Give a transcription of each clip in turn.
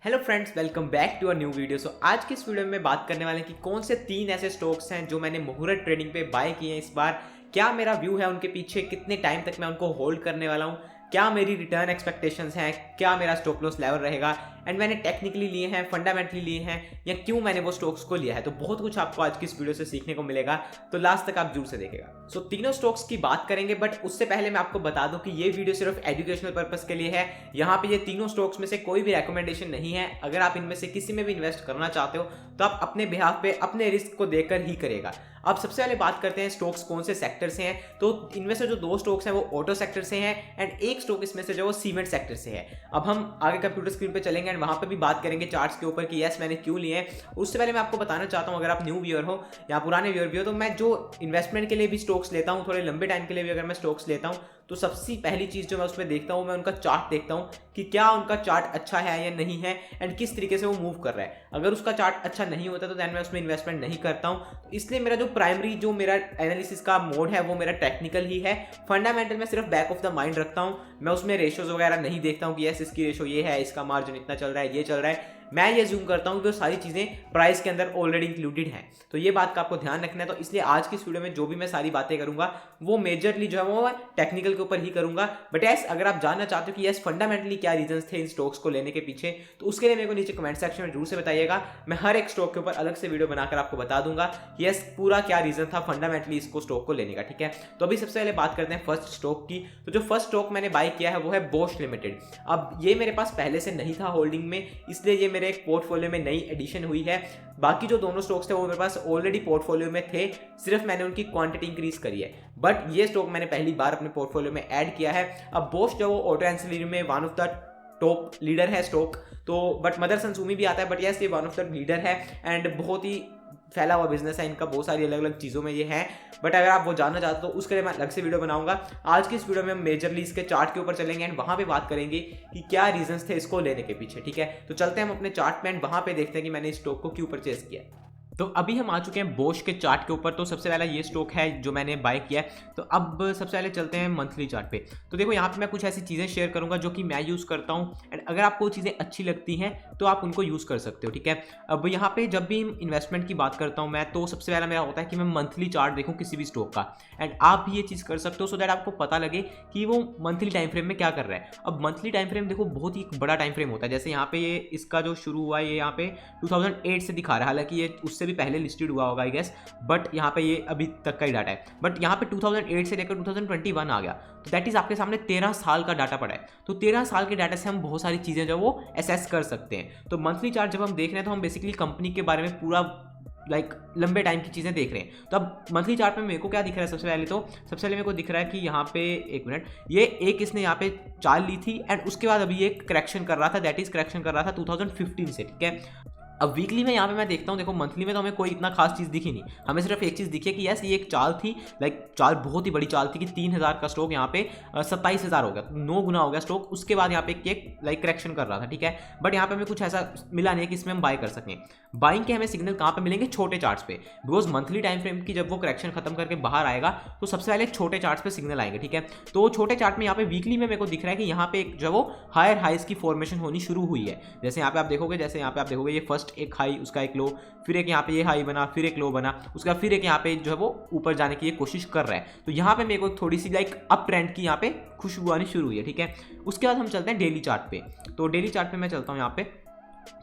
Hello friends, welcome back to a new video. आज की इस वीडियो में बात करने वाले हैं कि कौन से 3 ऐसे स्टॉक्स हैं जो मैंने मुहूर्त ट्रेडिंग पे बाय किए हैं इस बार। क्या मेरा व्यू है उनके पीछे, कितने टाइम तक मैं उनको होल्ड करने वाला हूँ, क्या मेरी रिटर्न एक्सपेक्टेशंस हैं, क्या मेरा स्टॉप लॉस लेवल रहेगा, एंड मैंने टेक्निकली लिए हैं, फंडामेंटली लिए हैं, या क्यों मैंने वो स्टॉक्स को लिया है। तो बहुत कुछ आपको आज की इस वीडियो से सीखने को मिलेगा, तो लास्ट तक आप जरूर से देखिएगा। तीनों स्टॉक्स की बात करेंगे, बट उससे पहले मैं आपको बता दूं कि ये वीडियो सिर्फ एजुकेशनल पर्पस के लिए है। यहाँ पे ये तीनों स्टॉक्स में से कोई भी रेकमेंडेशन नहीं है। अगर आप इनमें से किसी में भी इन्वेस्ट करना चाहते हो तो आप अपने बिहाफ पे अपने रिस्क को देखकर ही करेगा। अब सबसे पहले बात करते हैं स्टॉक्स कौन से सेक्टर से हैं। तो इनमें से जो 2 स्टॉक्स हैं वो ऑटो सेक्टर से हैं एंड एक स्टॉक इसमें से जो वो सीमेंट सेक्टर से है। अब हम आगे कंप्यूटर स्क्रीन पे चलेंगे एंड वहां पे भी बात करेंगे चार्ट्स के ऊपर कि यस मैंने क्यों लिए हैं। उससे पहले मैं आपको बताना चाहता हूं, अगर आप न्यू व्यूअर हो या पुराने व्यूअर भी हो, तो मैं जो इन्वेस्टमेंट के लिए भी स्टॉक्स लेता हूं, थोड़े लंबे टाइम के लिए भी अगर मैं स्टॉक्स लेता हूं, तो सबसे पहली चीज जो मैं उसमें देखता हूं, मैं उनका चार्ट देखता हूं कि क्या उनका चार्ट अच्छा है या नहीं है एंड किस तरीके से वो मूव कर रहा है। अगर उसका चार्ट अच्छा नहीं होता तो दैन मैं उसमें इन्वेस्टमेंट नहीं करता हूं। तो इसलिए मेरा जो प्राइमरी जो मेरा एनालिसिस का मोड है वो मेरा टेक्निकल ही है। फंडामेंटल में सिर्फ बैक ऑफ द माइंड रखता हूं। मैं उसमें रेशियोज वगैरह नहीं देखता हूं कि यस इसकी रेशो ये है, इसका मार्जिन इतना चल रहा है, ये चल रहा है। मैं ये जूम करता हूं कि वो सारी चीजें प्राइस के अंदर ऑलरेडी इंक्लूडेड हैं। तो ये बात का आपको ध्यान रखना है। तो इसलिए आज की इस वीडियो में जो भी मैं सारी बातें करूंगा वो मेजरली जो है वो टेक्निकल के ऊपर ही करूंगा। बट यस, अगर आप जानना चाहते हो कि यस फंडामेंटली क्या रीजंस थे इन स्टॉक्स को लेने के पीछे, तो उसके लिए मेरे को नीचे कमेंट सेक्शन में जरूर से बताइएगा। मैं हर एक स्टॉक के ऊपर अलग से वीडियो बनाकर आपको बता दूंगा यस पूरा क्या रीजन था फंडामेंटली इसको स्टॉक को लेने का। ठीक है, तो अभी सबसे पहले बात करते हैं फर्स्ट स्टॉक की। तो जो फर्स्ट स्टॉक मैंने बाय किया है वो है बॉश लिमिटेड। अब ये मेरे पास पहले से नहीं था होल्डिंग में, इसलिए ये मेरे एक पोर्टफोलियो में नई एडिशन हुई है। बाकी जो दोनों स्टॉक्स थे वो मेरे पास ऑलरेडी पोर्टफोलियो में थे, सिर्फ मैंने उनकी क्वांटिटी इंक्रीज करी है। बट ये स्टॉक मैंने पहली बार अपने पोर्टफोलियो में ऐड किया है। अब बॉश जो वो ऑटो एंसिलरी में one of the top leader है स्टॉक, तो बट मदरसन सुमी भी आता है, बट यस ये वन ऑफ द लीडर है एंड बहुत ही फैला हुआ बिजनेस है इनका, बहुत सारी अलग अलग चीज़ों में ये है। बट अगर आप वो जानना चाहते हो तो उसके लिए मैं अलग से वीडियो बनाऊंगा। आज की इस वीडियो में हम मेजरली इसके चार्ट के ऊपर चलेंगे एंड वहां पे बात करेंगे कि क्या रीजंस थे इसको लेने के पीछे। ठीक है, तो चलते हैं हम अपने चार्ट में एंड वहां पे देखते हैं कि मैंने इस स्टॉक को क्यों परचेज किया। तो अभी हम आ चुके हैं बॉश के चार्ट के ऊपर। तो सबसे पहला ये स्टॉक है जो मैंने बाय किया है। तो अब सबसे पहले चलते हैं मंथली चार्ट पे। तो देखो यहाँ पे मैं कुछ ऐसी चीज़ें शेयर करूंगा जो कि मैं यूज़ करता हूँ एंड अगर आपको चीज़ें अच्छी लगती हैं तो आप उनको यूज़ कर सकते हो। ठीक है, अब यहाँ पे जब भी इन्वेस्टमेंट की बात करता हूँ मैं, तो सबसे पहला मेरा होता है कि मैं मंथली चार्ट देखूँ किसी भी स्टॉक का एंड आप भी ये चीज़ कर सकते हो सो दैट आपको पता लगे कि वो मंथली टाइम फ्रेम में क्या कर रहा है। अब मंथली टाइम फ्रेम देखो बहुत ही बड़ा टाइम फ्रेम होता है। जैसे यहाँ पे ये इसका जो शुरू हुआ है ये यहाँ पे 2008 से दिखा रहा है, हालांकि ये उससे भी पहले लिस्टेड हुआ होगा आई गेस, बट यहाँ पे ये अभी तक का ही डाटा है। बट यहाँ पे 2008 से लेकर 2021 आ गया, तो दैट इज आपके सामने 13 साल का डाटा पड़ा है। तो 13 साल के डाटा से हम बहुत सारी चीजें जो वो असेस कर सकते हैं। तो मंथली चार्ट जब हम देख रहे हैं तो हम बेसिकली कंपनी के बारे में पूरा लंबे टाइम की चीज़ें देख रहे हैं। तो अब मंथली चार्ट में मेरे को क्या दिख रहा है, सबसे पहले मेरे को दिख रहा है कि यहाँ पे एक मिनट, ये एक इसने यहाँ पे चाल ली थी एंड उसके बाद अभी एक करेक्शन कर रहा था, दैट इज करेक्शन कर रहा था 2015 से। ठीक है, अब वीकली में यहाँ पे मैं देखता हूँ, देखो मंथली में तो हमें कोई इतना खास चीज़ दिखी नहीं, हमें सिर्फ एक चीज़ दिखी है कि यस ये एक चाल थी, चाल बहुत ही बड़ी चाल थी कि 3000 का स्टॉक यहाँ पे 27,000 हो गया, 9 गुना हो गया स्टॉक। उसके बाद यहाँ पे एक करेक्शन कर रहा था। ठीक है, बट यहाँ पे हमें कुछ ऐसा मिला नहीं कि इसमें हम बाय कर सकें। बाइंग के हमें सिग्नल कहाँ पे मिलेंगे, छोटे चार्ट्स पे, बिकॉज मंथली टाइम फ्रेम की जब वो करेक्शन खत्म करके बाहर आएगा तो सबसे पहले छोटे चार्ट्स पे सिग्नल आएंगे। ठीक है, तो छोटे चार्ट में यहाँ पे वीकली में मेरे को दिख रहा है कि यहाँ पे एक जो वो हायर हाइज की फॉर्मेशन होनी शुरू हुई है। जैसे यहाँ पे आप देखोगे, ये फर्स्ट एक हाई, उसका एक लो, फिर एक यहाँ पे ये हाई बना, फिर एक लो बना, उसका फिर एक यहाँ पे जो है वो ऊपर जाने की ये कोशिश कर रहा है। तो यहाँ पे मेरे को थोड़ी सी अप ट्रेंड की यहाँ पे खुशबू आनी शुरू हुई है। ठीक है, उसके बाद हम चलते हैं डेली चार्ट पे। तो डेली चार्ट पे मैं चलता हूँ यहाँ पे।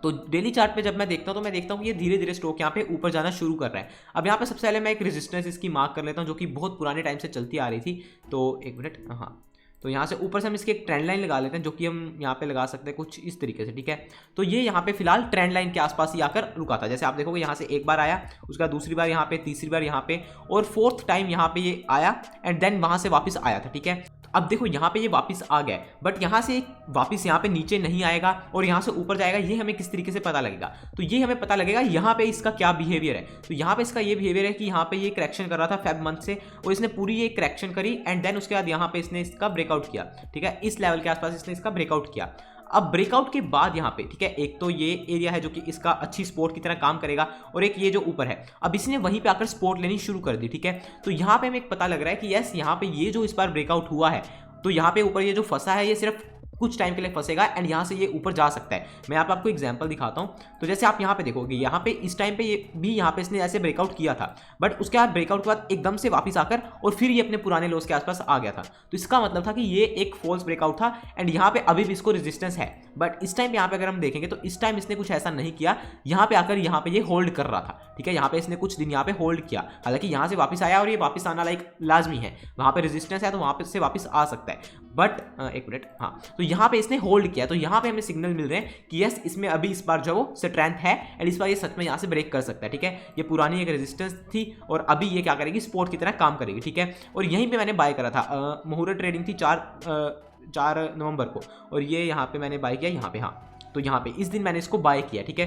तो डेली चार्ट पे जब मैं देखता हूँ तो मैं देखता हूँ कि ये धीरे धीरे स्टॉक यहाँ पे ऊपर जाना शुरू कर रहा है। अब यहाँ पे सबसे पहले मैं एक रेजिस्टेंस इसकी मार्क कर लेता हूँ जो कि बहुत पुराने टाइम से चलती आ रही थी। तो एक मिनट, हाँ, तो यहाँ से ऊपर से हम इसकी एक ट्रेंड लाइन लगा लेते हैं जो कि हम यहाँ पे लगा सकते हैं कुछ इस तरीके से। ठीक है, तो ये यहाँ पे फिलहाल ट्रेंड लाइन के आसपास ही आकर रुका था। जैसे आप देखोगे यहाँ से एक बार आया, उसका दूसरी बार यहाँ पे, तीसरी बार यहाँ पे और फोर्थ टाइम यहाँ पे ये आया एंड देन वहाँ से वापस आया था। ठीक है, अब देखो यहाँ पे ये वापस आ गया, बट यहाँ से वापस यहाँ पे नीचे नहीं आएगा और यहाँ से ऊपर जाएगा, ये हमें किस तरीके से पता लगेगा। तो ये हमें पता लगेगा यहाँ पे इसका क्या बिहेवियर है। तो यहाँ पे इसका ये बिहेवियर है कि यहाँ पे ये करेक्शन कर रहा था फेब मंथ से और इसने पूरी ये करेक्शन करी एंड देन उसके बाद यहाँ पे इसने इसका ब्रेकआउट किया। ठीक है, इस लेवल के आसपास इसने इसका ब्रेकआउट किया। अब ब्रेकआउट के बाद यहाँ पे, ठीक है, एक तो ये एरिया है जो कि इसका अच्छी सपोर्ट की तरह काम करेगा और एक ये जो ऊपर है, अब इसने वहीं पे आकर सपोर्ट लेनी शुरू कर दी। ठीक है, तो यहाँ पे हमें एक पता लग रहा है कि यस यहाँ पे ये जो इस बार ब्रेकआउट हुआ है, तो यहाँ पे ऊपर ये जो फंसा है ये सिर्फ कुछ टाइम के लिए फंसेगा एंड यहाँ से ये ऊपर जा सकता है। मैं आपको एग्जांपल दिखाता हूँ। तो जैसे आप यहाँ पे देखोगे, यहाँ पे इस टाइम पे ये भी यहाँ पे इसने ऐसे ब्रेकआउट किया था, बट उसके बाद ब्रेकआउट के बाद एकदम से वापस आकर और फिर ये अपने पुराने लोस के आसपास आ गया था। तो इसका मतलब था कि ये एक फॉल्स ब्रेकआउट था एंड यहाँ पे अभी भी इसको रेजिस्टेंस है। बट इस टाइम यहाँ पे अगर हम देखेंगे तो इस टाइम इसने कुछ ऐसा नहीं किया, यहाँ पे आकर यहाँ पे ये होल्ड कर रहा था, ठीक है। यहाँ पे इसने कुछ दिन यहाँ पे होल्ड किया, हालांकि यहाँ से वापस आया और ये वापस आना लाइक लाजमी है, वहाँ पे रेजिस्टेंस है तो वहाँ पे से वापस आ सकता है। बट एक मिनट, हाँ, तो यहाँ पे इसने होल्ड किया, तो यहाँ पे हमें सिग्नल मिल रहे हैं कि यस इसमें अभी इस बार जो वो स्ट्रेंथ है एंड इस बार ये सच में यहाँ से ब्रेक कर सकता है, ठीक है। ये पुरानी एक रेजिस्टेंस थी और अभी ये क्या करेगी, स्पोर्ट की तरह काम करेगी, ठीक है। और यहीं पे मैंने बाय करा था, मुहूर्त ट्रेडिंग थी 4 नवंबर को, और ये यहाँ पे मैंने बाय किया यहाँ पे, हाँ, तो यहाँ पे इस दिन मैंने इसको बाय किया, ठीक है।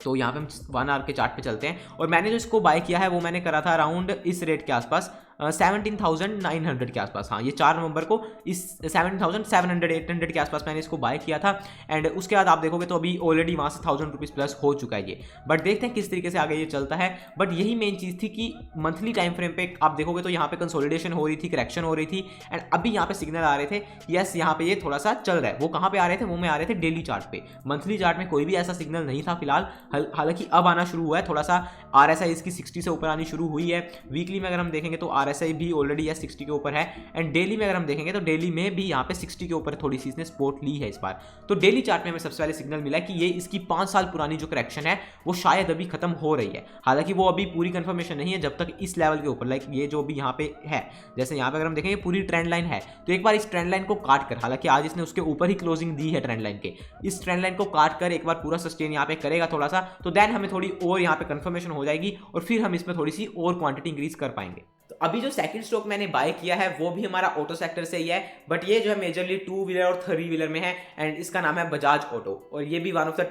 तो यहाँ पे हम 1 आवर के चार्ट पे चलते हैं और मैंने जो इसको बाय किया है वो मैंने करा था अराउंड इस रेट के आसपास, 17,900 के आसपास। हाँ, ये 4 नवंबर को इस 17,700-800 के आसपास मैंने इसको बाय किया था एंड उसके बाद आप देखोगे तो अभी ऑलरेडी वहाँ से 1,000 रुपीज़ प्लस हो चुका है ये। बट देखते हैं किस तरीके से आगे ये चलता है। बट यही मेन चीज़ थी कि मंथली टाइम फ्रेम पे आप देखोगे तो यहाँ पे कंसोलिडेशन हो रही थी, करेक्शन हो रही थी एंड अभी यहाँ पे सिग्नल आ रहे थे कि यस यहाँ पे ये थोड़ा सा चल रहा है। वो कहाँ पे आ रहे थे, वो में आ रहे थे डेली चार्ट पे। मंथली चार्ट में कोई भी ऐसा सिग्नल नहीं था फिलहाल, हालांकि अब आना शुरू हुआ है, थोड़ा सा RSI इसकी 60 से ऊपर आनी शुरू हुई है। वीकली में अगर हम देखेंगे तो RSI भी ऑलरेडी 60 के ऊपर है एंड डेली में अगर हम देखेंगे तो डेली में भी यहाँ पे 60 के ऊपर थोड़ी सी इसने सपोर्ट ली है इस बार। तो डेली चार्ट में हमें सबसे पहले सिग्नल मिला कि ये इसकी 5 साल पुरानी जो करेक्शन है वो शायद अभी खत्म हो रही है। हालांकि वो अभी पूरी कंफर्मेशन नहीं है जब तक इस लेवल के ऊपर, लाइक ये जो भी यहाँ पे है, जैसे यहाँ पे अगर हम देखेंगे पूरी ट्रेंड लाइन है, तो एक बार इस ट्रेंड लाइन को काट कर, हालांकि आज इसने उसके ऊपर ही क्लोजिंग दी है ट्रेंड लाइन के, इस ट्रेंड लाइन को काट कर एक बार पूरा सस्टेन यहाँ पे करेगा थोड़ा सा, तो देन हमें थोड़ी और यहाँ पे कंफर्मेशन हो जाएगी और फिर हम इसमें थोड़ी सी और क्वांटिटी इंक्रीज कर पाएंगे। तो अभी जो सेकंड स्टॉक मैंने बाय किया है वो भी हमारा ऑटो सेक्टर से ही है, बट ये जो है मेजरली 2 व्हीलर और 3 व्हीलर में है एंड इसका नाम है बजाज ऑटो और ये भी one of the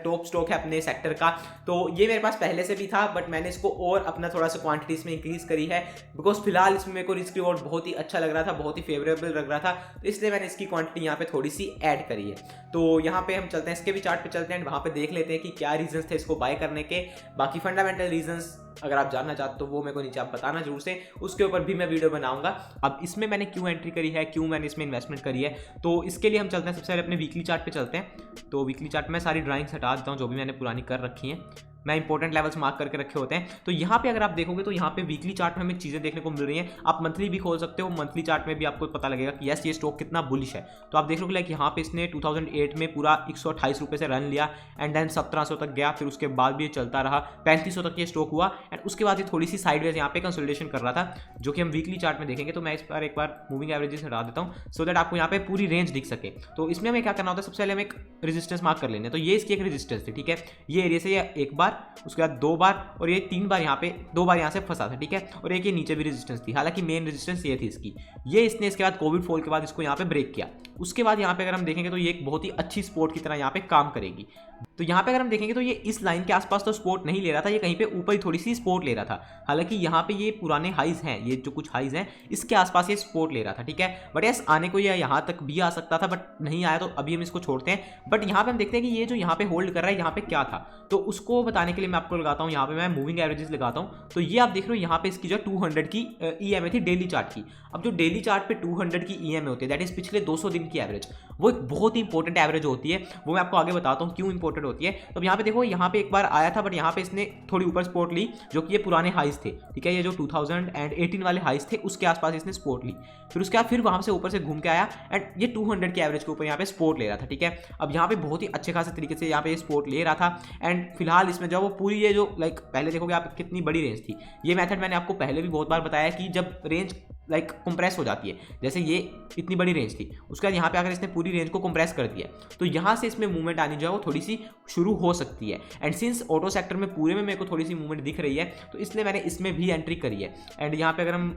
top stock है अपने सेक्टर का। तो ये मेरे पास पहले से भी था बट मैंने इसको और अपना थोड़ा सा क्वांटिटी इसमें इंक्रीज करी है, बिकॉज फिलहाल इसमें मेरे को रिस्क रिवॉर्ड बहुत ही अच्छा लग रहा था, बहुत ही फेवरेबल लग रहा था, तो इसलिए मैंने इसकी क्वांटिटी यहाँ पे थोड़ी सी ऐड करी है। तो यहाँ पे हम चलते हैं, इसके भी चार्ट पे चलते हैं, वहाँ पे देख लेते हैं कि क्या रीजंस थे इसको बाय करने के। बाकी फंडामेंटल रीजंस अगर आप जानना चाहते हो तो वो मेरे को नीचे आप बताना जरूर से, उसके ऊपर भी मैं वीडियो बनाऊंगा। अब इसमें मैंने क्यों एंट्री करी है, क्यों मैंने इसमें इन्वेस्टमेंट करी है, तो इसके लिए हम चलते हैं सबसे पहले अपने वीकली चार्ट पे चलते हैं। तो वीकली चार्ट में सारी ड्राइंग्स हटा देता हूँ जो भी मैंने पुरानी कर रखी हैं, मैं इंपॉर्टेंट लेवल्स मार्क करके रखे होते हैं। तो यहाँ पे अगर आप देखोगे तो यहाँ पे वीकली चार्ट में हमें चीज़ें देखने को मिल रही हैं। आप मंथली भी खोल सकते हो, मंथली चार्ट में भी आपको पता लगेगा कि यस ये स्टॉक कितना बुलिश है। तो आप देख लो लाइक यहाँ पे इसने 2008 में पूरा 128 रुपये से रन लिया एंड देन 1700 तक गया, फिर उसके बाद भी ये चलता रहा, 3500 तक ये स्टॉक हुआ एंड उसके बाद ये थोड़ी सी साइडवेज यहाँ पे कंसोलिडेशन कर रहा था, जो कि हम वीकली चार्ट में देखेंगे। तो मैं इस पर एक बार मूविंग एवरेजेस हटा देता हूँ सो दैट आपको यहाँ पे पूरी रेंज दिख सके। तो इसमें हमें क्या करना होता है, सबसे पहले हमें एक रेजिस्टेंस मार्क कर लेने। तो ये इसकी एक रेजिस्टेंस थी, ठीक है, ये एरिया से ये एक बार, उसके बाद 2 बार और ये 3 बार यहाँ पे 2 बार यहाँ से फंसा था, ठीक है, और एक ये नीचे भी रेजिस्टेंस थी। हालांकि मेन रेजिस्टेंस ये थी इसकी, ये इसने इसके बाद कोविड फॉल के बाद इसको यहाँ पे ब्रेक किया। उसके बाद यहाँ पे अगर हम देखेंगे तो ये एक बहुत ही अच्छी सपोर्ट की तरह यहाँ पे काम करेगी। तो यहाँ पे अगर हम देखेंगे तो ये इस लाइन के आसपास तो सपोर्ट नहीं ले रहा था, ये कहीं पे ऊपर ही थोड़ी सी सपोर्ट ले रहा था। हालांकि यहाँ पे ये पुराने हाइज हैं, ये जो कुछ हाइज हैं इसके आसपास ये सपोर्ट ले रहा था, ठीक है। बट यस आने को ये यहाँ तक भी आ सकता था बट नहीं आया, तो अभी हम इसको छोड़ते हैं। बट यहाँ पे हम देखते हैं कि ये जो यहाँ पे होल्ड कर रहा है यहाँ पे क्या था, तो उसको बताने के लिए मैं आपको लगाता हूँ यहाँ पे मैं मूविंग एवरेजेस लगाता हूँ। तो ये आप देख रहे हो यहाँ पे इसकी जो 200 की EMA थी डेली चार्ट की। अब जो डेली चार्ट पे 200 की EMA होती है, दैट इज पिछले 200 दिन की एवरेज, वो एक बहुत ही इंपॉर्टेंट एवरेज होती है। वो मैं आपको आगे बताता हूँ क्यों इंपॉर्टेंट होती है। तो यहाँ पे देखो यहाँ पे एक बार आया था बट यहाँ पे इसने थोड़ी ऊपर सपोर्ट ली, जो कि ये पुराने हाइज थे, ठीक है, ये जो 2018 वाले हाइज थे उसके आसपास इसने सपोर्ट ली। फिर उसके बाद फिर वहाँ से ऊपर से घूम के आया एंड ये 200 के एवरेज के ऊपर यहाँ पे सपोर्ट ले रहा था, ठीक है। अब यहाँ पे बहुत ही अच्छे खासे तरीके से यहाँ पे ये सपोर्ट ले रहा था एंड फिलहाल इसमें जो वो पूरी ये जो लाइक पहले देखोगे आप कितनी बड़ी रेंज थी। ये मेथड मैंने आपको पहले भी बहुत बार बताया कि जब रेंज लाइक कंप्रेस हो जाती है, जैसे ये इतनी बड़ी रेंज थी, उसके बाद यहाँ पे अगर इसने पूरी रेंज को कंप्रेस कर दिया तो यहाँ से इसमें मूवमेंट आनी जो है वो थोड़ी सी शुरू हो सकती है। एंड सिंस ऑटो सेक्टर में पूरे में मेरे को थोड़ी सी मूवमेंट दिख रही है तो इसलिए मैंने इसमें भी एंट्री करी है। एंड यहाँ पे अगर हम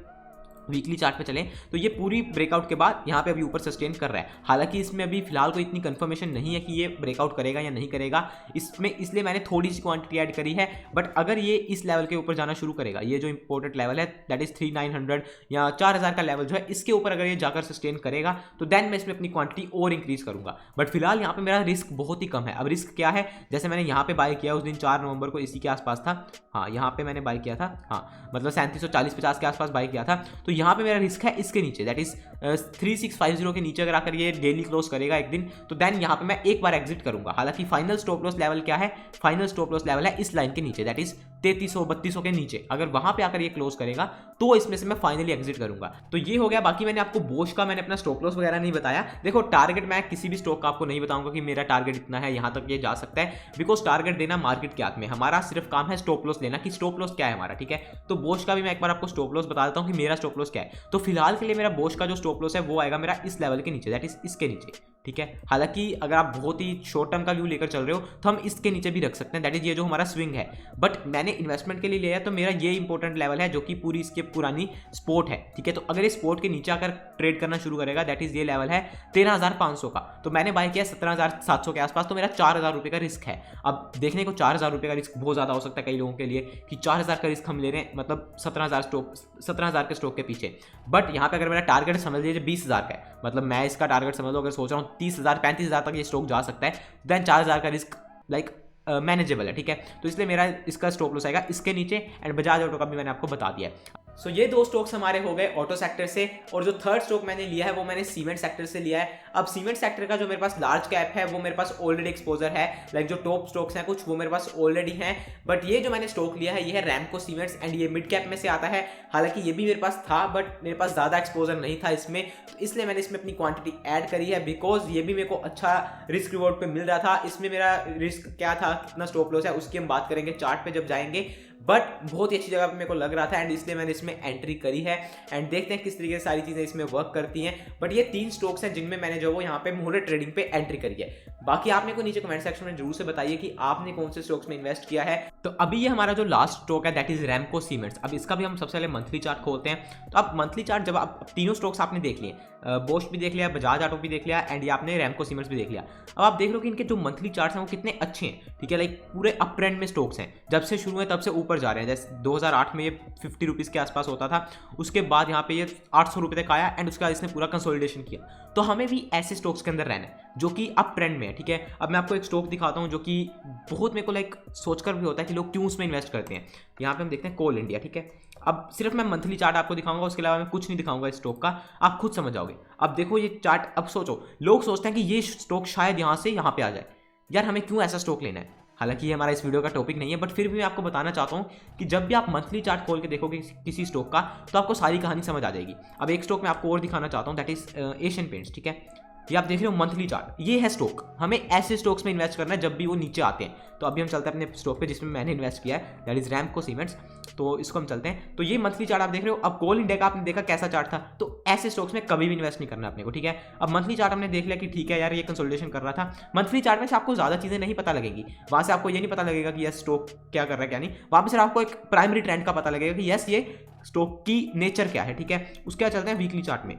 वीकली चार्ट पे चलें तो ये पूरी ब्रेकआउट के बाद यहाँ पे अभी ऊपर सस्टेन कर रहा है। हालांकि इसमें अभी फिलहाल कोई इतनी कंफर्मेशन नहीं है कि ये ब्रेकआउट करेगा या नहीं करेगा इसमें, इसलिए मैंने थोड़ी सी क्वांटिटी ऐड करी है। बट अगर ये इस लेवल के ऊपर जाना शुरू करेगा, ये जो इंपॉर्टेंट लेवल है दैट इज 3900 या 4000 का लेवल जो है, इसके ऊपर अगर ये जाकर सस्टेन करेगा तो देन मैं इसमें अपनी क्वांटिटी और इंक्रीज करूंगा। बट फिलहाल यहाँ पे मेरा रिस्क बहुत ही कम है। अब रिस्क क्या है, जैसे मैंने यहाँ पे बाय किया उस दिन 4 नवंबर को, इसी के आसपास था, हाँ यहाँ पे मैंने बाय किया था, हाँ मतलब 3740-50 के आसपास बाय किया था। तो यहाँ पे मेरा रिस्क है इसके नीचे, दैट इज 3650 के नीचे अगर आकर ये डेली क्लोज करेगा एक दिन, तो देन यहाँ पे मैं एक बार एग्जिट करूंगा। हालांकि फाइनल स्टॉप लॉस लेवल क्या है, फाइनल स्टॉप लॉस लेवल है इस लाइन के नीचे, दैट इज 3300-3200 के नीचे। अगर वहां पे आकर ये क्लोज करेगा तो इसमें से मैं फाइनली एग्जिट करूंगा। तो ये हो गया। बाकी मैंने आपको बोश का मैंने अपना स्टॉप लॉस वगैरह नहीं बताया। देखो टारगेट मैं किसी भी स्टॉक का आपको नहीं बताऊंगा कि मेरा टारगेट इतना है, यहां तक ये जा सकता है, बिकॉज टारगेट देना मार्केट के हाथ में, हमारा सिर्फ काम है स्टॉप लॉस लेना कि स्टॉप लॉस क्या है हमारा, ठीक है। तो बोश का भी मैं एक बार आपको स्टॉप लॉस बता देता हूं कि मेरा स्टॉप लॉस क्या है। तो फिलहाल के लिए मेरा बोश का जो स्टॉप लॉस है वो आएगा मेरा इस लेवल के नीचे, दैट इज इसके नीचे, ठीक है। हालांकि अगर आप बहुत ही शॉर्ट टर्म का व्यू लेकर चल रहे हो तो हम इसके नीचे भी रख सकते हैं, दैट इज ये जो हमारा स्विंग है। बट मैंने इन्वेस्टमेंट के लिए लिया है तो मेरा ये इंपॉर्टेंट लेवल है जो कि पूरी इसकी पुरानी स्पोर्ट है, ठीक है। तो अगर इस स्पोर्ट के नीचे आकर ट्रेड करना शुरू करेगा, दैट इज ये लेवल है 13,500 का, तो मैंने बाय किया 17,700 के आसपास, तो मेरा 4,000 रुपये का रिस्क है। अब देखने को 4,000 रुपये का रिस्क बहुत ज़्यादा हो सकता है कई लोगों के लिए कि 4,000 का रिस्क हम ले रहे हैं, मतलब 17,000 के स्टॉक के पीछे। बट यहाँ पे अगर मेरा टारगेट समझ लीजिए 20,000 का है, मतलब मैं इसका टारगेट समझ लो अगर सोच रहा हूँ 30,000 35,000 तक ये स्टॉक जा सकता है, देन 4,000 का रिस्क लाइक मैनेजेबल है, ठीक है। तो इसलिए मेरा इसका स्टॉप लॉस आएगा इसके नीचे, एंड बजाज ऑटो का भी मैंने आपको बता दिया है। सो ये दो स्टॉक्स हमारे हो गए ऑटो सेक्टर से, और जो थर्ड स्टॉक मैंने लिया है वो मैंने सीमेंट सेक्टर से लिया है। अब सीमेंट सेक्टर का जो मेरे पास लार्ज कैप है वो मेरे पास ऑलरेडी एक्सपोजर है, लाइक जो टॉप स्टॉक्स हैं कुछ वो मेरे पास ऑलरेडी हैं। बट ये जो मैंने स्टॉक लिया है ये है रैमको सीमेंट्स, एंड ये मिड कैप में से आता है। हालांकि ये भी मेरे पास था बट मेरे पास ज़्यादा एक्सपोजर नहीं था इसमें, तो इसलिए मैंने इसमें अपनी क्वांटिटी ऐड करी है, बिकॉज ये भी मेरे को अच्छा रिस्क रिवॉर्ड पे मिल रहा था। इसमें मेरा रिस्क क्या था, कितना स्टॉप लॉस है उसकी हम बात करेंगे चार्ट पे जब जाएंगे, बट बहुत ही अच्छी जगह पे मेरे को लग रहा था, एंड इसलिए मैंने इसमें एंट्री करी है। एंड देखते हैं किस तरीके से सारी चीज़ें इसमें वर्क करती हैं। बट ये 3 स्टॉक्स हैं जिनमें मैंने जो वो यहाँ पे मुहूर्त ट्रेडिंग पे एंट्री करी है। बाकी आपने को नीचे कमेंट सेक्शन में जरूर से बताइए कि आपने कौन से स्टॉक्स में इन्वेस्ट किया है। तो अभी ये हमारा जो लास्ट स्टॉक है दैट इज रैमको सीमेंट्स। अब इसका भी हम सबसे पहले मंथली चार्ट खोलते हैं। तो अब मंथली चार्ट जब आप तीनों स्टॉक्स आपने देख लिए, बोश भी देख लिया, बजाज ऑटो भी देख लिया, एंड ये आपने रैमको सीमेंट्स भी देख लिया। अब आप देख लो कि इनके जो मंथली चार्ट्स हैं वो कितने अच्छे हैं, ठीक है। लाइक पूरे अप ट्रेंड में स्टॉक्स हैं, जब से शुरू है तब से ऊपर जा रहे हैं। जैसे 2008 में ये 50 रुपीज़ के आसपास होता था, उसके बाद यहाँ पे ये 800 रुपये तक आया, एंड उसके बाद इसने पूरा कंसोलिडेशन किया। तो हमें भी ऐसे स्टॉक्स के अंदर रहना है जो कि अप ट्रेंड में है, ठीक है। अब मैं आपको एक स्टॉक दिखाता हूँ जो कि बहुत मेरे को लाइक सोचकर भी होता है कि लोग क्यों उसमें इन्वेस्ट करते हैं। यहाँ पे हम देखते हैं कोल इंडिया, ठीक है। अब सिर्फ मैं मंथली चार्ट आपको दिखाऊंगा, उसके अलावा मैं कुछ नहीं दिखाऊंगा इस स्टॉक का, आप खुद समझ जाओगे। अब देखो ये चार्ट, अब सोचो लोग सोचते हैं कि ये स्टॉक शायद यहाँ से यहाँ पे आ जाए, यार हमें क्यों ऐसा स्टॉक लेना है। हालांकि ये हमारा इस वीडियो का टॉपिक नहीं है, बट फिर भी मैं आपको बताना चाहता हूँ कि जब भी आप मंथली चार्ट खोल के देखोगे किसी स्टॉक का तो आपको सारी कहानी समझ आ जाएगी। अब एक स्टॉक मैं आपको और दिखाना चाहता हूँ, दैट इज एशियन पेंट्स, ठीक है। ये आप देख रहे हो मंथली चार्ट, ये है स्टॉक। हमें ऐसे स्टॉक्स में इन्वेस्ट करना है जब भी वो नीचे आते हैं। तो अभी हम चलते हैं अपने स्टॉक पे जिसमें मैंने इन्वेस्ट किया है, दैट इज रैमको सीमेंट्स। तो इसको हम चलते हैं। तो ये मंथली चार्ट आप देख रहे हो। अब कोल इंडिया का आपने देखा कैसा चार्ट था, तो ऐसे स्टॉक्स में कभी भी इन्वेस्ट नहीं करना अपने को, ठीक है। अब मंथली चार्ट हमने देख लिया कि ठीक है यार ये कंसोलिडेशन कर रहा था। मंथली चार्ट में से आपको ज़्यादा चीज़ें नहीं पता लगेगी, वहाँ से आपको ये नहीं पता लगेगा कि यह स्टॉक क्या कर रहा है क्या नहीं, वहाँ पर सिर्फ आपको एक प्राइमरी ट्रेंड का पता लगेगा कि यस ये स्टॉक की नेचर क्या है, ठीक है। उसके बाद चलते हैं वीकली चार्ट में।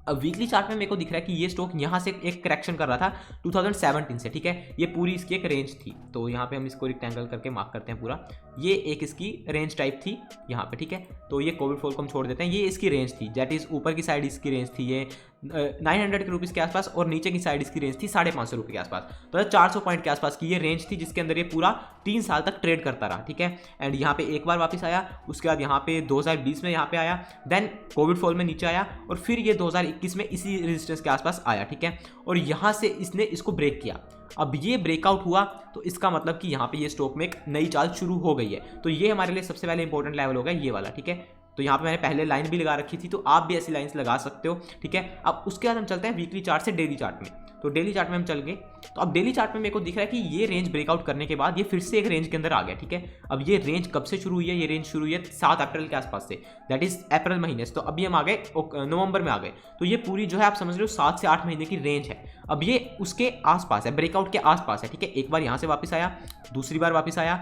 अब वीकली चार्ट में मेरे को दिख रहा है कि ये स्टॉक यहाँ से एक करेक्शन कर रहा था 2017 से, ठीक है। ये पूरी इसकी एक रेंज थी, तो यहाँ पे हम इसको रेक्टेंगल करके मार्क करते हैं पूरा। ये एक इसकी रेंज टाइप थी यहाँ पे, ठीक है। तो ये कोविड फॉल को हम छोड़ देते हैं, ये इसकी रेंज थी, दैट इज ऊपर की साइड इसकी रेंज थी ये 900 रुपीज़ के आसपास, और नीचे की साइड इसकी रेंज थी 550 रुपये के आसपास। तो 400 पॉइंट के आसपास की ये रेंज थी जिसके अंदर ये पूरा 3 साल तक ट्रेड करता रहा, ठीक है। एंड यहाँ पे एक बार वापस आया, उसके बाद यहाँ पे 2020 में यहाँ पे आया, देन कोविड फॉल में नीचे आया, और फिर ये 2021 में इसी रेजिस्टेंस के आसपास आया, ठीक है। और यहाँ से इसने इसको ब्रेक किया। अब ये ब्रेकआउट हुआ तो इसका मतलब कि यहाँ पे ये स्टॉक में एक नई चाल शुरू हो गई है। तो ये हमारे लिए सबसे पहले इंपॉर्टेंट लेवल होगा ये वाला, ठीक है। तो यहाँ पे मैंने पहले लाइन भी लगा रखी थी, तो आप भी ऐसी लाइंस लगा सकते हो, ठीक है। अब उसके बाद हम चलते हैं वीकली चार्ट से डेली चार्ट में। तो डेली चार्ट में हम चल गए, तो अब डेली चार्ट में मेरे को दिख रहा है कि ये रेंज ब्रेकआउट करने के बाद ये फिर से एक रेंज के अंदर आ गया, ठीक है। अब ये रेंज कब से शुरू हुई है, ये रेंज शुरू हुई है 7 अप्रैल के आसपास से, दैट इज अप्रैल महीने से। तो अभी हम आ गए नवंबर में आ गए, तो ये पूरी जो है आप समझ लो 7 से 8 महीने की रेंज है। अब ये उसके आसपास है, ब्रेकआउट के आसपास है, ठीक है। एक बार यहाँ से वापस आया, दूसरी बार वापस आया,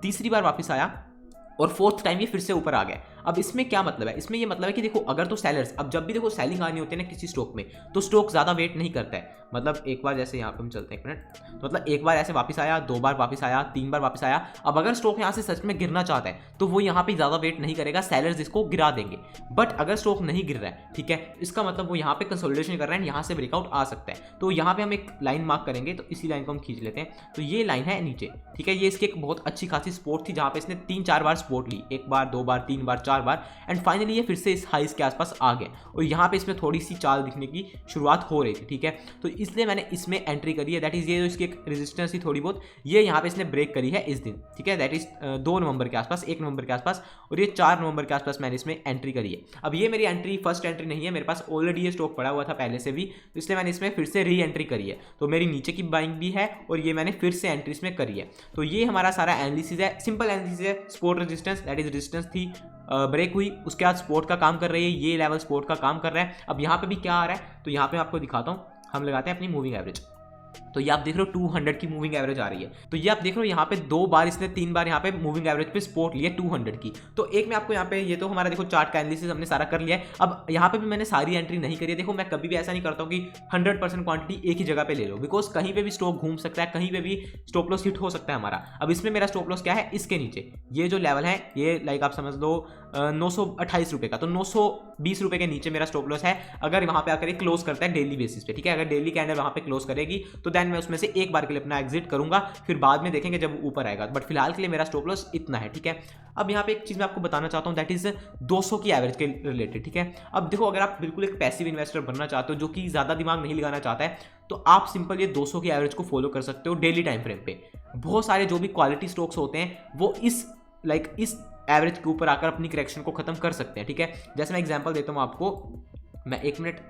तीसरी बार वापस आया, और फोर्थ टाइम ये फिर से ऊपर आ गया। अब इसमें क्या मतलब है, इसमें ये मतलब है कि देखो अगर तो सेलर्स, अब जब भी देखो सेलिंग आनी होती है ना किसी स्टॉक में, तो स्टॉक ज़्यादा वेट नहीं करता है। मतलब एक बार जैसे यहाँ पे हम चलते हैं एक मिनट, तो मतलब एक बार ऐसे वापस आया, 2 बार वापस आया, 3 बार वापस आया। अब अगर स्टॉक यहाँ से सच में गिरना चाहता है तो वो यहाँ पे ज़्यादा वेट नहीं करेगा, सेलर्स इसको गिरा देंगे। बट अगर स्टॉक नहीं गिर रहा है, ठीक है, इसका मतलब वो यहाँ पे कंसोलिडेशन कर रहा है, यहाँ से ब्रेकआउट आ सकता है। तो यहाँ पे हम एक लाइन मार्क करेंगे, तो इसी लाइन को हम खींच लेते हैं। तो ये लाइन है नीचे, ठीक है। ये इसकी एक बहुत अच्छी खासी सपोर्ट थी जहाँ पे इसने 3-4 बार सपोर्ट ली, 1 बार, 2 बार, 3 बार, 4 बार, एंड फाइनली ये फिर से इस हाइस के आसपास आ गए और यहाँ पे इसमें थोड़ी सी चाल दिखने की शुरुआत हो रही थी, ठीक है। तो इसलिए मैंने इसमें एंट्री करी है, दैट इज ये जो इसकी एक रेजिस्टेंस थी थोड़ी बहुत, ये यहाँ पे इसने ब्रेक करी है इस दिन, ठीक है। दैट इज 2 नवंबर के आसपास, 1 नवंबर के आसपास, और ये 4 नवंबर के आसपास मैंने इसमें एंट्री करी है। अब ये मेरी एंट्री फर्स्ट एंट्री नहीं है, मेरे पास ऑलरेडी ये स्टॉक पड़ा हुआ था पहले से भी, तो इसलिए मैंने इसमें फिर से री एंट्री करी है। तो मेरी नीचे की बाइंग भी है और ये मैंने फिर से एंट्री इसमें करी है। तो ये हमारा सारा एनालिसिस है, सिंपल एनालिसिस है। Support resistance, that is resistance थी, ब्रेक हुई, उसके बाद सपोर्ट का काम कर रही है, ये लेवल सपोर्ट का काम कर रहा है। अब यहाँ पे भी क्या आ रहा है, तो यहाँ पे आपको दिखाता हूँ। हम लगाते हैं अपनी मूविंग एवरेज, तो ये आप देख रहे हो 200 की मूविंग एवरेज आ रही है। तो ये आप देख रहे हो यहाँ पे 2 बार इसने 3 बार यहाँ पे मूविंग एवरेज पे सपोर्ट लिया 200 की। तो एक में आपको यहाँ पे, ये तो हमारा देखो चार्ट का एनालिसिस हमने सारा कर लिया है। अब यहाँ पे भी मैंने सारी एंट्री नहीं करी है। देखो मैं कभी भी ऐसा नहीं करता हूँ कि 100% क्वांटिटी एक ही जगह पे ले लो, बिकॉज कहीं पे भी स्टॉक घूम सकता है, कहीं पे भी स्टॉप लॉस हिट हो सकता है हमारा। अब इसमें मेरा स्टॉप लॉस क्या है, इसके नीचे ये जो लेवल है, ये लाइक आप समझ लो 928 रुपये का, तो 920 रुपये के नीचे मेरा स्टॉप लॉस है। अगर वहाँ पे आकर क्लोज करता है डेली बेसिस पे, ठीक है, अगर डेली कैंडल वहाँ पे क्लोज करेगी तो देन मैं उसमें से एक बार के लिए अपना एग्जिट करूंगा, फिर बाद में देखेंगे जब ऊपर आएगा। बट फिलहाल के लिए मेरा स्टॉप लॉस इतना है, ठीक है। अब यहाँ पे एक चीज मैं आपको बताना चाहता हूँ, दैट इज 200 की एवरेज के रिलेटेड, ठीक है। अब देखो, अगर आप बिल्कुल एक पैसिव इन्वेस्टर बनना चाहते हो जो कि ज्यादा दिमाग नहीं लगाना चाहता है, तो आप सिंपल ये 200 की एवरेज को फॉलो कर सकते हो डेली टाइम फ्रेम पे। बहुत सारे जो भी क्वालिटी स्टॉक्स होते हैं वो इस एवरेज के ऊपर आकर अपनी करेक्शन को खत्म कर सकते हैं, ठीक है। जैसे मैं एग्जांपल देता हूँ आपको, मैं 1 मिनट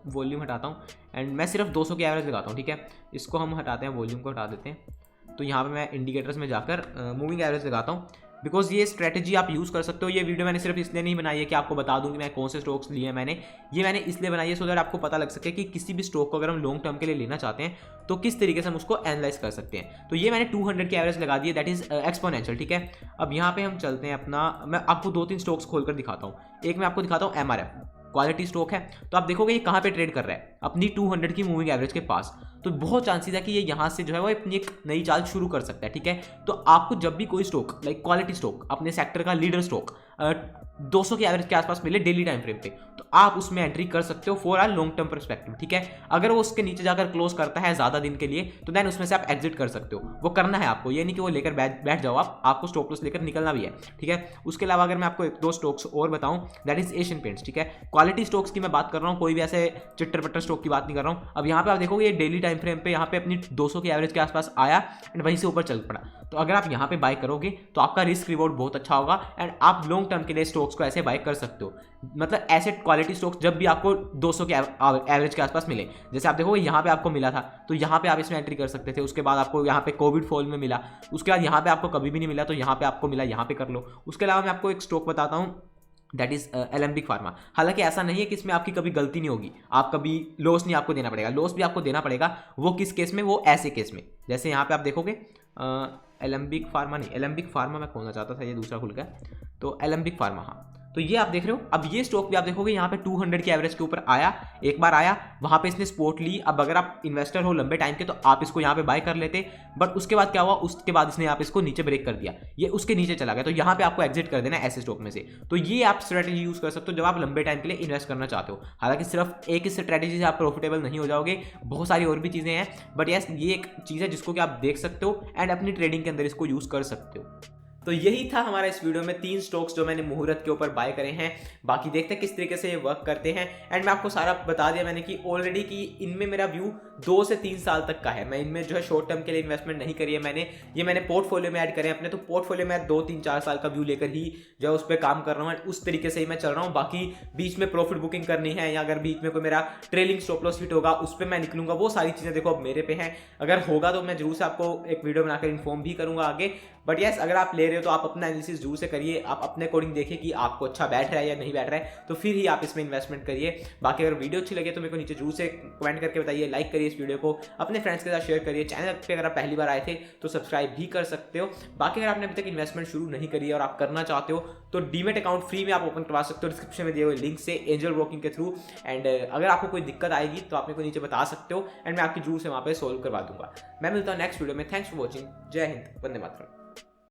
वॉल्यूम हटाता हूँ एंड मैं सिर्फ 200 की एवरेज लगाता हूँ, ठीक है। इसको हम हटाते हैं, वॉल्यूम को हटा देते हैं। तो यहाँ पे मैं इंडिकेटर्स में जाकर मूविंग एवरेज लगाता हूँ, बिकॉज ये स्ट्रेटजी आप यूज़ कर सकते हो। ये वीडियो मैंने सिर्फ इसलिए नहीं बनाई है कि आपको बता दूं कि मैं कौन से स्टॉक्स लिए मैंने इसलिए बनाई है सो दैट आपको पता लग सके कि किसी भी स्टॉक को अगर हम लॉन्ग टर्म के लिए लेना चाहते हैं तो किस तरीके से हम उसको एनालाइज कर सकते हैं। तो ये मैंने 200 की एवरेज लगा दी है, दैट इज एक्सपोनेंशियल, ठीक है। अब यहाँ पे हम चलते हैं अपना, मैं आपको 2-3 स्टॉक्स खोलकर दिखाता हूँ। एक मैं आपको दिखाता हूँ MRF, क्वालिटी स्टॉक है। तो आप देखोगे ये कहाँ पे ट्रेड कर रहा है, अपनी 200 की मूविंग एवरेज के पास। तो बहुत चांसेस है कि ये यहाँ से जो है वो अपनी एक नई चाल शुरू कर सकता है, ठीक है। तो आपको जब भी कोई स्टॉक लाइक क्वालिटी स्टॉक, अपने सेक्टर का लीडर स्टॉक 200 की एवरेज के आसपास मिले डेली टाइम फ्रेम पे, तो आप उसमें एंट्री कर सकते हो for our long term perspective, ठीक है। अगर वो उसके नीचे जाकर क्लोज करता है ज्यादा दिन के लिए, तो देन उसमें से आप एग्जिट कर सकते हो। वो करना है आपको, ये नहीं कि वो लेकर बैठ जाओ, आपको स्टॉप लॉस लेकर निकलना भी है, ठीक है। उसके अलावा अगर मैं आपको 1-2 स्टॉक्स और बताऊं, दैट इज एशियन पेंट्स, ठीक है। क्वालिटी स्टॉक्स की मैं बात कर रहा हूँ, कोई भी ऐसे चिट्टर पट्टर स्टॉक की बात नहीं कर रहा हूँ। अब यहाँ पे आप देखोगे ये डेली टाइम फ्रेम पे यहाँ पे अपनी 200 की एवरेज के आसपास आया एंड वहीं से ऊपर चल पड़ा। तो अगर आप यहाँ पे बाय करोगे तो आपका रिस्क रिवॉर्ड बहुत अच्छा होगा एंड आप लॉन्ग टर्म के लिए स्टॉक्स को ऐसे बाय कर सकते हो। मतलब ऐसे क्वालिटी स्टॉक्स जब भी आपको 200 के एवरेज के आसपास मिले, जैसे आप देखोगे यहाँ पे आपको मिला था तो यहाँ पे आप इसमें एंट्री कर सकते थे। उसके बाद आपको यहाँ पे कोविड फॉल में मिला, उसके बाद यहाँ पे आपको कभी भी नहीं मिला तो यहाँ पे आपको मिला, यहाँ पे कर लो। उसके अलावा मैं आपको एक स्टॉक बताता हूँ, दैट इज एलेम्बिक फार्मा। हालांकि ऐसा नहीं है कि इसमें आपकी कभी गलती नहीं होगी, आप कभी लॉस नहीं आपको देना पड़ेगा, लॉस भी आपको देना पड़ेगा। वो किस केस में, वो ऐसे केस में जैसे यहाँ पे आप देखोगे एलेम्बिक फार्मा नहीं, एलेम्बिक फार्मा मैं खोलना चाहता था, ये दूसरा खुल गया। तो एलेम्बिक फार्मा, हाँ, तो ये आप देख रहे हो। अब ये स्टॉक भी आप देखोगे यहाँ पे 200 की एवरेज के ऊपर आया, एक बार आया, वहां पे इसने सपोर्ट ली। अब अगर आप इन्वेस्टर हो लंबे टाइम के तो आप इसको यहाँ पे बाय कर लेते, बट उसके बाद क्या हुआ, उसके बाद इसने यहाँ पे इसको नीचे ब्रेक कर दिया, ये उसके नीचे चला गया, तो यहाँ पे आपको एग्जिट कर देना ऐसे स्टॉक में से। तो ये आप स्ट्रेटेजी यूज कर सकते हो जब आप लंबे टाइम के लिए इन्वेस्ट करना चाहते हो। हालांकि सिर्फ एक इस स्ट्रेटेजी से आप प्रॉफिटेबल नहीं हो जाओगे, बहुत सारी और भी चीजें हैं, बट यस ये एक चीज है जिसको कि आप देख सकते हो एंड अपनी ट्रेडिंग के अंदर इसको यूज कर सकते हो। तो यही था हमारा इस वीडियो में 3 स्टॉक्स जो मैंने मुहूर्त के ऊपर बाय करे हैं। बाकी देखते हैं किस तरीके से ये वर्क करते हैं एंड मैं आपको सारा बता दिया मैंने कि ऑलरेडी कि इनमें मेरा व्यू 2 से 3 साल तक का है। मैं इनमें जो है शॉर्ट टर्म के लिए इन्वेस्टमेंट नहीं करी है मैंने पोर्टफोलियो में ऐड करे अपने। तो पोर्टफोलियो में 2-3-4 साल का व्यू लेकर ही जो है उस पर काम कर रहा हूँ, उस तरीके से ही मैं चल रहा हूँ। बाकी बीच में प्रॉफिट बुकिंग करनी है या अगर बीच में कोई मेरा ट्रेलिंग स्टॉप लॉस हिट होगा उस पर मैं निकलूंगा, वो सारी चीज़ें देखो अब मेरे पे हैं। अगर होगा तो मैं जरूर से आपको एक वीडियो बनाकर इन्फॉर्म भी करूंगा आगे। बट यस, अगर आप ले रहे हो तो आप अपना एनालिसिस जरूर से करिए, आप अपने अकॉर्डिंग देखिए कि आपको अच्छा बैठ रहा है या नहीं बैठ रहा है, तो फिर ही आप इसमें इन्वेस्टमेंट करिए। बाकी अगर वीडियो अच्छी लगे तो मेरे को नीचे जरूर से कमेंट करके बताइए, लाइक करिए इस वीडियो को, अपने फ्रेंड्स के साथ शेयर करिए। चैनल पे अगर आप पहली बार आए थे तो सब्सक्राइब भी कर सकते हो। बाकी अगर आपने अभी तक इन्वेस्टमेंट शुरू नहीं करी है और आप करना चाहते हो तो डीमेट अकाउंट फ्री में आप ओपन करवा सकते हो डिस्क्रिप्शन में दिए हुए लिंक से, एंजल ब्रोकिंग के थ्रू। एंड अगर आपको कोई दिक्कत आएगी तो आप मेरे को नीचे बता सकते हो एंड मैं आपकी जरूर से वहाँ पे सोल्व करवा दूंगा। मैं मिलता हूँ नेक्स्ट वीडियो में। Thanks for watching. जय हिंद, वंदे मातरम।